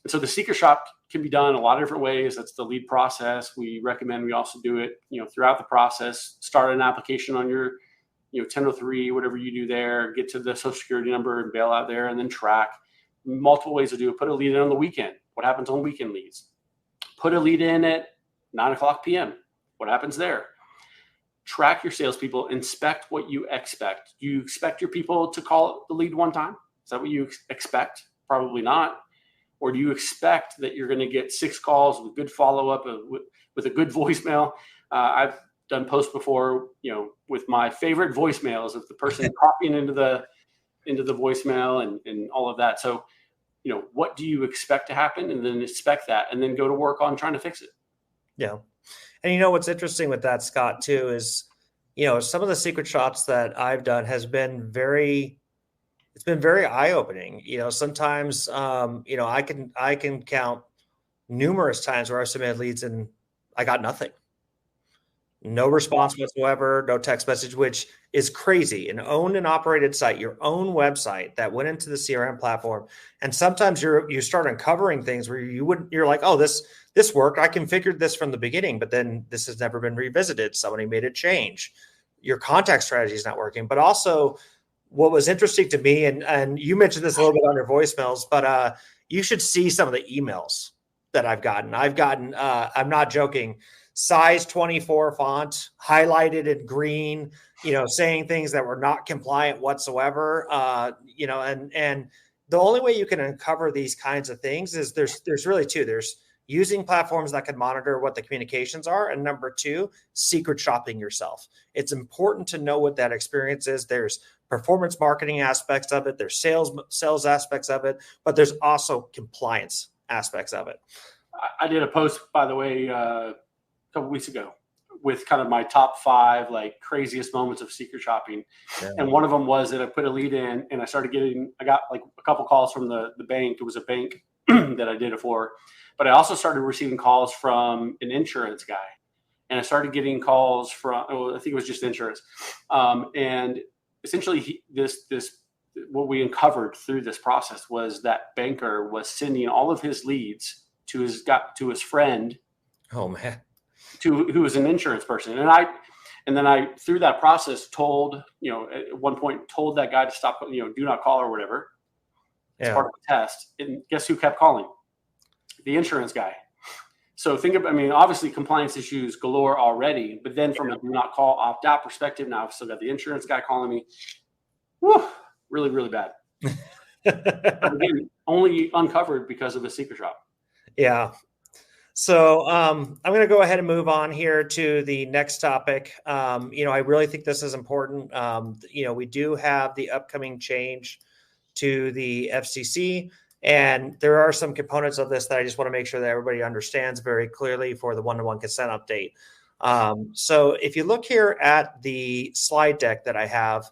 And so the secret shop can be done a lot of different ways. That's the lead process. We recommend we also do it, throughout the process. Start an application on your, 1003, whatever you do there. Get to the social security number and bail out there, and then track. Multiple ways to do it. Put a lead in on the weekend. What happens on weekend leads? Put a lead in at 9:00 p.m. What happens there? Track your salespeople. Inspect what you expect. Do you expect your people to call the lead one time? Is that what you expect? Probably not. Or do you expect that you're going to get 6 calls with good follow-up, with a good voicemail? I've done posts before, with my favorite voicemails of the person copying into the voicemail and all of that. So, what do you expect to happen? And then expect that, and then go to work on trying to fix it. Yeah. And what's interesting with that, Scott, too, is, some of the secret shops that I've done it's been very eye-opening. Sometimes, I can count numerous times where I've submitted leads and I got nothing. No response whatsoever, no text message, which is crazy. An owned and operated site, your own website that went into the CRM platform. And sometimes you start uncovering things where you're like, oh, this worked. I configured this from the beginning, but then this has never been revisited. Somebody made a change. Your contact strategy is not working. But also, what was interesting to me, and you mentioned this a little bit on your voicemails, but you should see some of the emails that I've gotten. I'm not joking, size 24 font, highlighted in green, saying things that were not compliant whatsoever, and the only way you can uncover these kinds of things is there's really two. There's using platforms that can monitor what the communications are, and number two, secret shopping yourself. It's important to know what that experience is. There's performance marketing aspects of it, there's sales aspects of it, but there's also compliance aspects of it. I did a post, by the way, a couple weeks ago with kind of my top 5 like craziest moments of secret shopping. Yeah. And one of them was that I put a lead in and I got like a couple calls from the bank. It was a bank that I did it for, but I also started receiving calls from an insurance guy, and I started getting calls from, I think it was just insurance. And essentially what we uncovered through this process was that banker was sending all of his leads to his friend. Oh man. Who was an insurance person. And then I through that process told, at one point told that guy to stop, do not call or whatever. It's part of the test. And guess who kept calling? The insurance guy. So obviously compliance issues galore already, but then from a do not call opt out perspective, now I've still got the insurance guy calling me. Whew, really, really bad. But again, only uncovered because of the secret shop. Yeah. So I'm going to go ahead and move on here to the next topic. I really think this is important. We do have the upcoming change to the FCC, and there are some components of this that I just want to make sure that everybody understands very clearly for the one-to-one consent update. So if you look here at the slide deck that I have,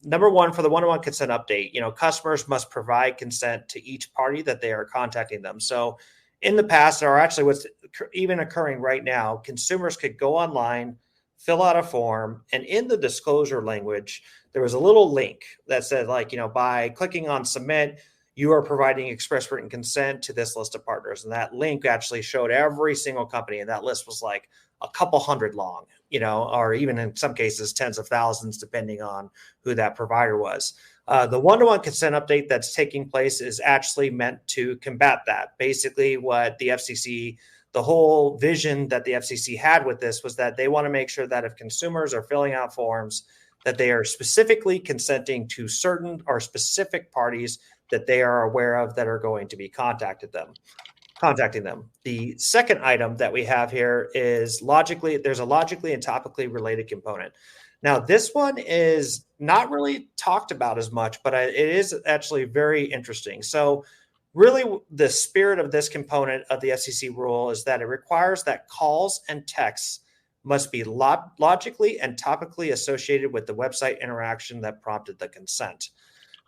number one, for the one-to-one consent update, customers must provide consent to each party that they are contacting them. So in the past, or actually what's even occurring right now, consumers could go online, fill out a form, and in the disclosure language, there was a little link that said, by clicking on submit, you are providing express written consent to this list of partners. And that link actually showed every single company, and that list was like a couple hundred long, or even in some cases, tens of thousands, depending on who that provider was. The one-to-one consent update that's taking place is actually meant to combat that. Basically, what the FCC, the whole vision that the FCC had with this was that they want to make sure that if consumers are filling out forms, that they are specifically consenting to certain or specific parties that they are aware of that are going to be contacting them. The second item that we have here is there's a logically and topically related component. Now, this one is not really talked about as much, but it is actually very interesting. So really, the spirit of this component of the FCC rule is that it requires that calls and texts must be logically and topically associated with the website interaction that prompted the consent.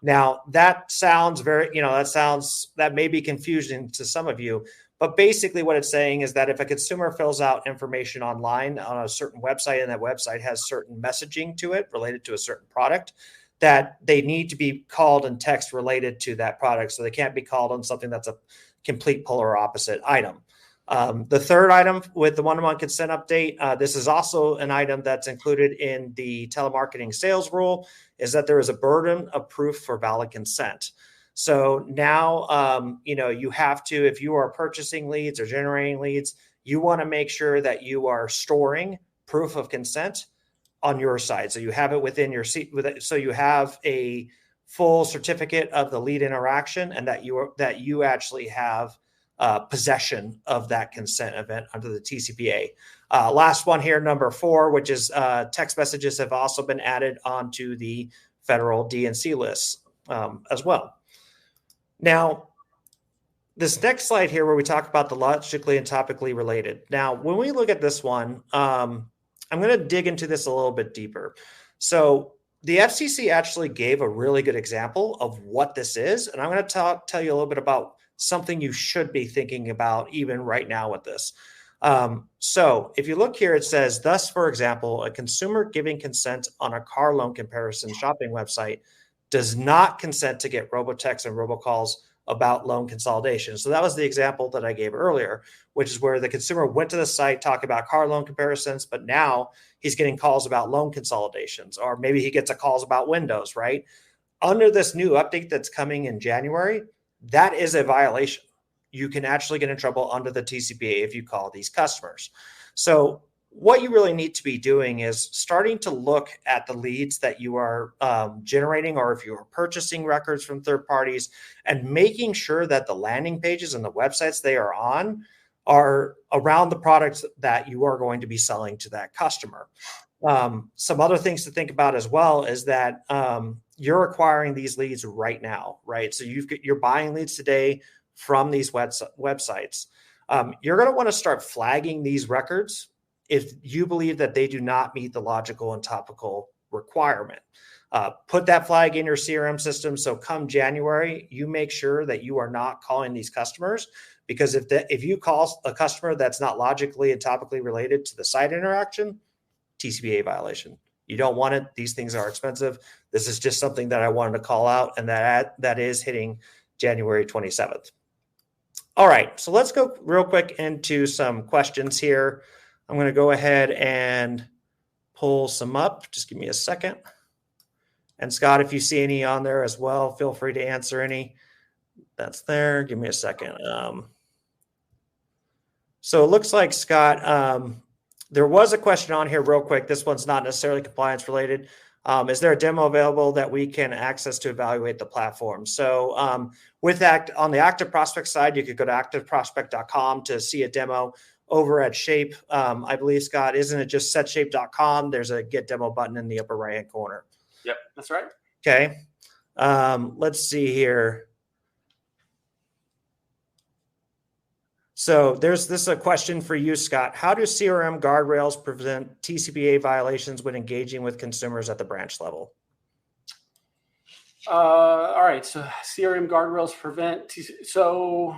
Now, that sounds that may be confusing to some of you, but basically what it's saying is that if a consumer fills out information online on a certain website and that website has certain messaging to it related to a certain product, that they need to be called in text related to that product. So they can't be called on something that's a complete polar opposite item. The third item with the one-to-one consent update, this is also an item that's included in the telemarketing sales rule, is that there is a burden of proof for valid consent. So now, you have to, if you are purchasing leads or generating leads, you want to make sure that you are storing proof of consent on your side. So you have it within your seat, so you have a full certificate of the lead interaction, and that you actually have possession of that consent event under the TCPA. Last one here, number 4, which is text messages have also been added onto the federal DNC lists as well. Now, this next slide here where we talk about the logically and topically related. Now, when we look at this one, I'm going to dig into this a little bit deeper. So the FCC actually gave a really good example of what this is, and I'm going to tell you a little bit about something you should be thinking about even right now with this. So if you look here, it says, thus, for example, a consumer giving consent on a car loan comparison shopping website does not consent to get robotext and robocalls about loan consolidation. So that was the example that I gave earlier, which is where the consumer went to the site, talking about car loan comparisons, but now he's getting calls about loan consolidations, or maybe he gets a calls about windows, right? Under this new update that's coming in January, that is a violation. You can actually get in trouble under the TCPA if you call these customers. So what you really need to be doing is starting to look at the leads that you are generating, or if you are purchasing records from third parties, and making sure that the landing pages and the websites they are on are around the products that you are going to be selling to that customer. Some other things to think about as well is that you're acquiring these leads right now, right? So you're buying leads today from these websites. You're going to want to start flagging these records if you believe that they do not meet the logical and topical requirement. Put that flag in your CRM system. So come January, you make sure that you are not calling these customers, because if you call a customer that's not logically and topically related to the site interaction, TCPA violation. You don't want it. These things are expensive. This is just something that I wanted to call out, and that is hitting January 27th. All right, so let's go real quick into some questions here. I'm going to go ahead and pull some up. Just give me a second. And Scott, if you see any on there as well, feel free to answer any. That's there. Give me a second. So it looks like, Scott, there was a question on here real quick. This one's not necessarily compliance related. Is there a demo available that we can access to evaluate the platform? So with that, on the Active Prospect side, you could go to activeprospect.com to see a demo. Over at Shape, I believe, Scott, isn't it just setshape.com? There's a get demo button in the upper right-hand corner. Yep, that's right. Okay. Let's see here. So this is a question for you, Scott. How do CRM guardrails prevent TCPA violations when engaging with consumers at the branch level? All right. So CRM guardrails prevent. So,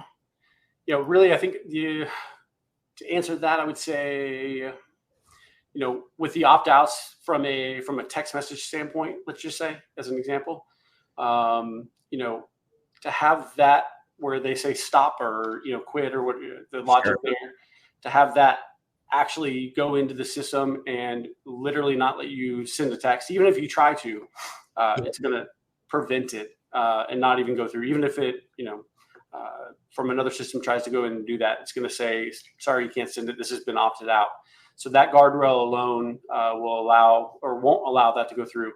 really, I think to answer that, I would say, with the opt-outs from a text message standpoint, let's just say, as an example, to have that where they say stop or quit or what the logic there, to have that actually go into the system and literally not let you send a text, even if you try to, it's going to prevent it and not even go through. Even if it from another system tries to go in and do that, it's going to say, sorry, you can't send it. This has been opted out. So that guardrail alone will allow or won't allow that to go through.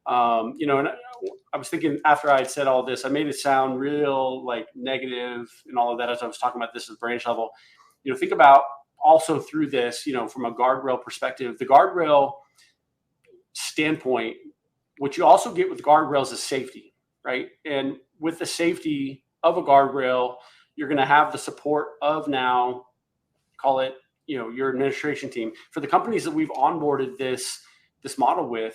And I was thinking after I had said all this, I made it sound real like negative and all of that as I was talking about this at the branch level. Think about also through this, from a guardrail perspective, the guardrail standpoint, what you also get with guardrails is safety, right? And with the safety of a guardrail, you're going to have the support of now, call it, your administration team. For the companies that we've onboarded this model with,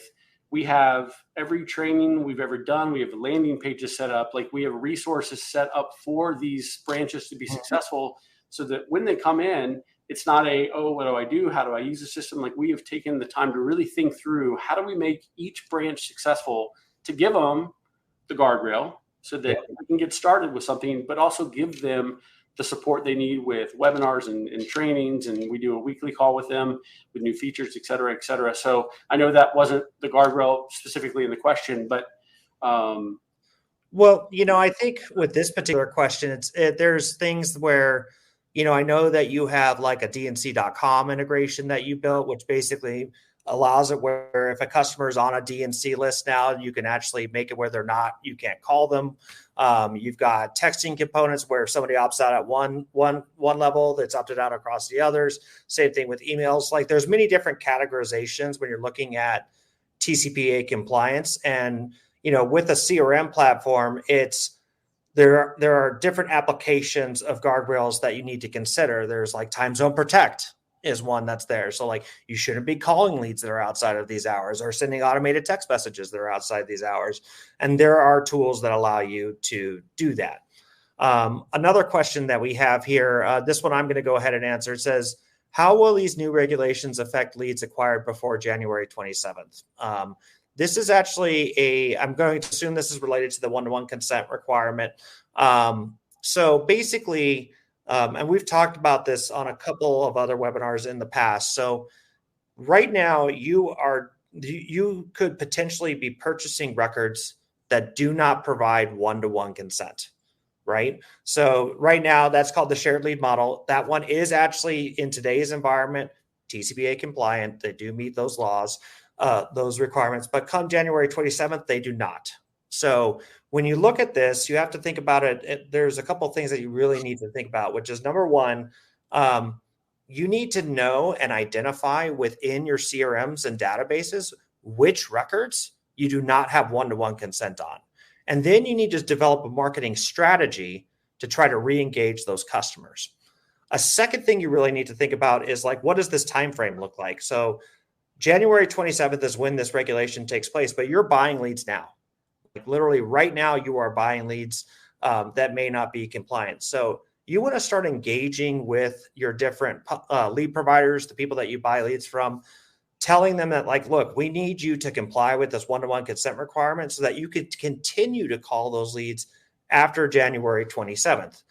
we have every training we've ever done. We have landing pages set up. Like, we have resources set up for these branches to be successful, so that when they come in, it's not what do I do? How do I use the system? Like, we have taken the time to really think through, how do we make each branch successful, to give them the guardrail so that we can get started with something, but also give them the support they need with webinars and trainings. And we do a weekly call with them with new features, et cetera, et cetera. So I know that wasn't the guardrail specifically in the question, but. Well, I think with this particular question, there's things where, I know that you have like a DNC.com integration that you built, which basically allows it where if a customer is on a DNC list now, you can actually make it where you can't call them. You've got texting components where if somebody opts out at one level, that's opted out across the others. Same thing with emails. Like, there's many different categorizations when you're looking at TCPA compliance. And, with a CRM platform, there are different applications of guardrails that you need to consider. There's like time zone protect is one that's there. So like, you shouldn't be calling leads that are outside of these hours or sending automated text messages that are outside these hours. And there are tools that allow you to do that. Another question that we have here, this one I'm going to go ahead and answer. It says, how will these new regulations affect leads acquired before January 27th? This is actually I'm going to assume this is related to the one-to-one consent requirement. So basically, and we've talked about this on a couple of other webinars in the past. So right now you could potentially be purchasing records that do not provide one-to-one consent, right? So right now that's called the shared lead model. That one is actually in today's environment TCPA compliant. They do meet those laws, those requirements, but come January 27th, they do not. So when you look at this, you have to think about it. There's a couple of things that you really need to think about, which is number one, you need to know and identify within your CRMs and databases which records you do not have one-to-one consent on. And then you need to develop a marketing strategy to try to re-engage those customers. A second thing you really need to think about is like, what does this time frame look like? So January 27th is when this regulation takes place, but you're buying leads now. Like literally right now, you are buying leads that may not be compliant. So you want to start engaging with your different lead providers, the people that you buy leads from, telling them that like, look, we need you to comply with this one-to-one consent requirement so that you could continue to call those leads after January 27th.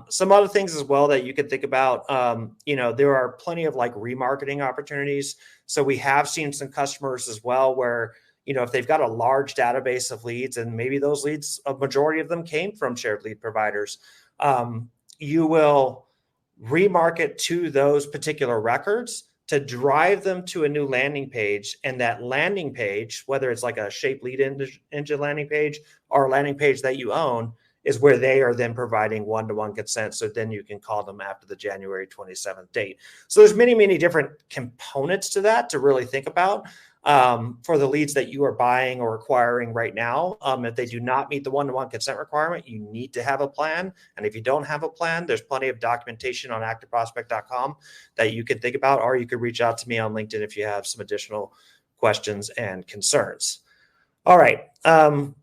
Some other things as well that you could think about, there are plenty of like remarketing opportunities. So we have seen some customers as well where, if they've got a large database of leads and maybe those leads, a majority of them came from shared lead providers, you will remarket to those particular records to drive them to a new landing page. And that landing page, whether it's like a shape lead engine landing page or a landing page that you own, is where they are then providing one-to-one consent. So then you can call them after the January 27th date. So there's many, many different components to that to really think about for the leads that you are buying or acquiring right now. If they do not meet the one-to-one consent requirement, you need to have a plan. And if you don't have a plan, there's plenty of documentation on activeprospect.com that you can think about, or you could reach out to me on LinkedIn if you have some additional questions and concerns. All right.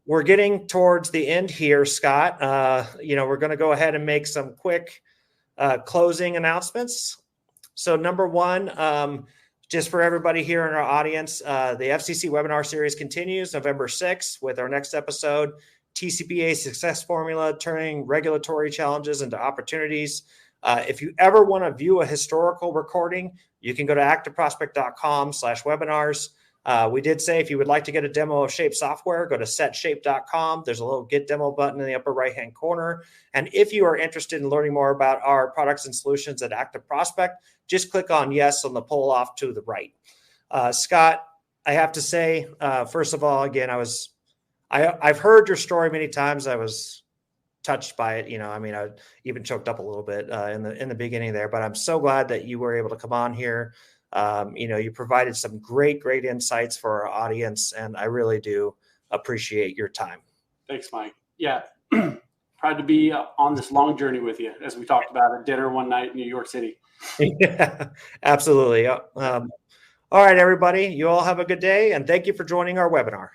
We're getting towards the end here, Scott. We're going to go ahead and make some quick closing announcements. So number one, just for everybody here in our audience, the FCC webinar series continues November 6th with our next episode, TCPA Success Formula, Turning Regulatory Challenges into Opportunities. If you ever want to view a historical recording, you can go to activeprospect.com/webinars. We did say if you would like to get a demo of Shape software, go to setshape.com. There's a little Get Demo button in the upper right-hand corner. And if you are interested in learning more about our products and solutions at Active Prospect, just click on Yes on the pull off to the right. Scott, I have to say, first of all, again, I've heard your story many times. I was touched by it. I even choked up a little bit in the beginning there, but I'm so glad that you were able to come on here. You provided some great insights for our audience, and I really do appreciate your time. Thanks, Mike. Yeah. Proud to be on this long journey with you, as we talked about at dinner one night in New York City. Yeah, absolutely. All right, everybody, you all have a good day, and thank you for joining our webinar.